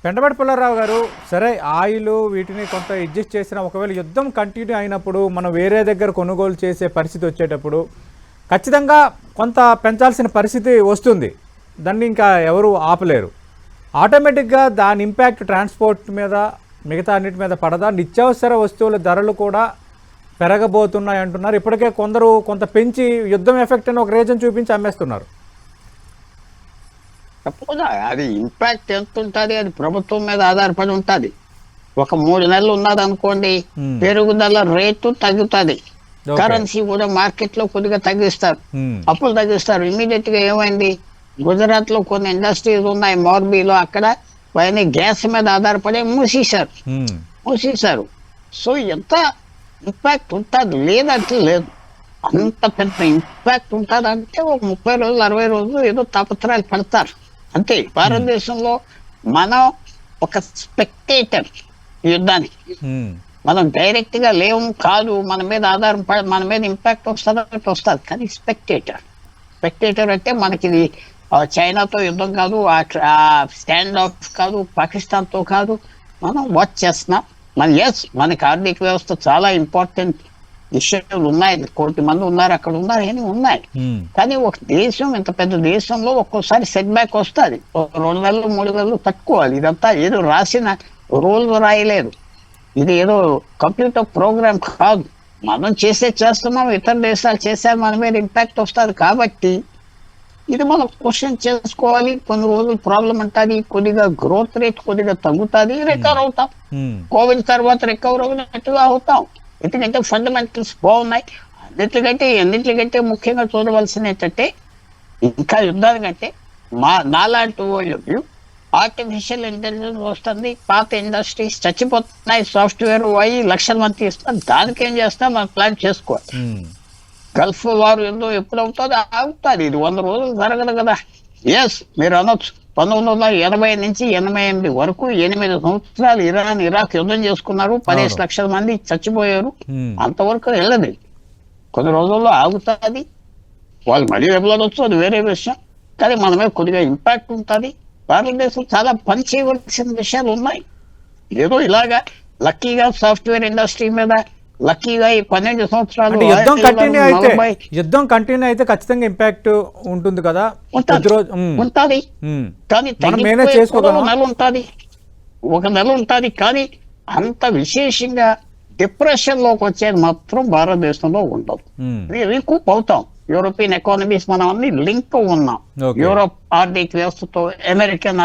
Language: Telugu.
పెంటపాటి పుల్లారావు గారు, సరే ఆయిల్ వీటిని కొంత అడ్జస్ట్ చేసిన ఒకవేళ యుద్ధం కంటిన్యూ అయినప్పుడు మనం వేరే దగ్గర కొనుగోలు చేసే పరిస్థితి వచ్చేటప్పుడు ఖచ్చితంగా కొంత పెంచాల్సిన పరిస్థితి వస్తుంది. దాన్ని ఇంకా ఎవరు ఆపలేరు. ఆటోమేటిక్గా దాని ఇంపాక్ట్ ట్రాన్స్పోర్ట్ మీద మిగతా అన్నిటి మీద పడదా? నిత్యావసర వస్తువుల ధరలు కూడా పెరగబోతున్నాయి అంటున్నారు. ఇప్పటికే కొందరు కొంత పెంచి యుద్ధం ఎఫెక్ట్ అని ఒక రీజన్ చూపించి అమ్మేస్తున్నారు. తప్పకుండా అది ఇంపాక్ట్ ఎంత ఉంటుంది, అది ప్రభుత్వం మీద ఆధారపడి ఉంటుంది. ఒక 3 నెలలు ఉన్నది అనుకోండి, పెరుగుదల రేటు తగ్గుతుంది. కరెన్సీ కూడా మార్కెట్ లో కొద్దిగా తగ్గిస్తారు, అప్పులు తగ్గిస్తారు. ఇమీడియట్ గా ఏమైంది, గుజరాత్ లో కొన్ని ఇండస్ట్రీస్ ఉన్నాయి, మోర్బీలో, అక్కడ పైన గ్యాస్ మీద ఆధారపడి మూసేశారు. సో ఎంత ఇంపాక్ట్ ఉంటుంది లేదంటే లేదు. అంత పెద్ద ఇంపాక్ట్ ఉంటుంది అంటే ఒక 30 రోజులు 60 రోజులు ఏదో తాపత్రయాలు పడతారు అంతే. భారతదేశంలో మనం ఒక స్పెక్టేటర్ యుద్ధానికి, మనం డైరెక్ట్ గా లేవు కాదు, మన మీద ఆధారపడి మన మీద ఇంపాక్ట్ వస్తుంది కానీ స్పెక్టేటర్ అంటే మనకి చైనాతో యుద్ధం కాదు, స్టాండ్ ఆఫ్ కాదు, పాకిస్తాన్ తో కాదు, మనం వాచ్ చేస్తున్నాం. మనకి ఆర్థిక వ్యవస్థ చాలా ఇంపార్టెంట్ విషయాలు ఉన్నాయి, 1 కోటి మంది ఉన్నారు, అక్కడ ఉన్నారు, ఏమి ఉన్నాయి. కానీ ఒక దేశం, ఇంత పెద్ద దేశంలో ఒక్కోసారి సెట్ బ్యాక్ వస్తుంది. 2 నెలలు 3 నెలలు తట్టుకోవాలి. ఇదంతా ఏదో రాసిన రూల్ రాయలేదు, ఇది ఏదో కంప్యూటర్ ప్రోగ్రామ్ కాదు. మనం చేస్తున్నాం, ఇతర దేశాలు చేశారు, మన మీద ఇంపాక్ట్ వస్తుంది. కాబట్టి ఇది మనం క్వశ్చన్ చేసుకోవాలి. కొన్ని రోజులు ప్రాబ్లం ఉంటుంది, కొద్దిగా గ్రోత్ రేట్ కొద్దిగా తగ్గుతుంది, రికవర్ అవుతాం. కోవిడ్ తర్వాత రికవర్ అవుతున్నట్టుగా అవుతాం, ఎందుకంటే ఫండమెంటల్స్ బాగున్నాయి. అన్నింటికంటే ముఖ్యంగా చూడవలసిన ఏంటంటే, ఇంకా యుద్ధాల కంటే నాలాంటి వాళ్ళు ఆర్టిఫిషియల్ ఇంటెలిజెన్స్ వస్తుంది, పాత ఇండస్ట్రీస్ చచ్చిపోతున్నాయి, సాఫ్ట్వేర్ అయ్యి లక్షల మంది ఇస్తాం, దానికి ఏం చేస్తాం మనం ప్లాన్ చేసుకోవాలి. గల్ఫ్ వారు ఎప్పుడు అవుతుంది, ఆగుతుంది. ఇది 100 రోజులు జరగదు కదా. మీరు అనొచ్చు 1980 నుంచి 88 వరకు 8 సంవత్సరాలు ఇరాక్ యుద్ధం చేసుకున్నారు, 15 లక్షల మంది చచ్చిపోయారు. అంతవరకు వెళ్ళదు, కొన్ని రోజుల్లో ఆగుతుంది. వాళ్ళు మళ్ళీ వెళ్ళవచ్చు, అది వేరే విషయం. కానీ మన మీద కొద్దిగా ఇంపాక్ట్ ఉంటుంది. భారతదేశం చాలా పని చేయవలసిన విషయాలు ఉన్నాయి. ఏదో ఇలాగా లక్కీగా సాఫ్ట్వేర్ ఇండస్ట్రీ మీద లక్కీగా ఈ 12 సంవత్సరాలు యుద్ధం కంటిన్యూ అయితే ఖచ్చితంగా ఇంపాక్ట్ ఉంటుంది కదా. ఉంటుంది కానీ ఒక నెల ఉంటుంది. కానీ అంత విశేషంగా డిప్రెషన్ లోకి వచ్చేది మాత్రం భారతదేశంలో ఉండదు. రీకూప్ అవుతాం. యూరోపియన్ ఎకానమీస్ మనం అన్ని లింక్ ఉన్నాం, యూరోప్ ఆర్థిక వ్యవస్థతో, అమెరికన్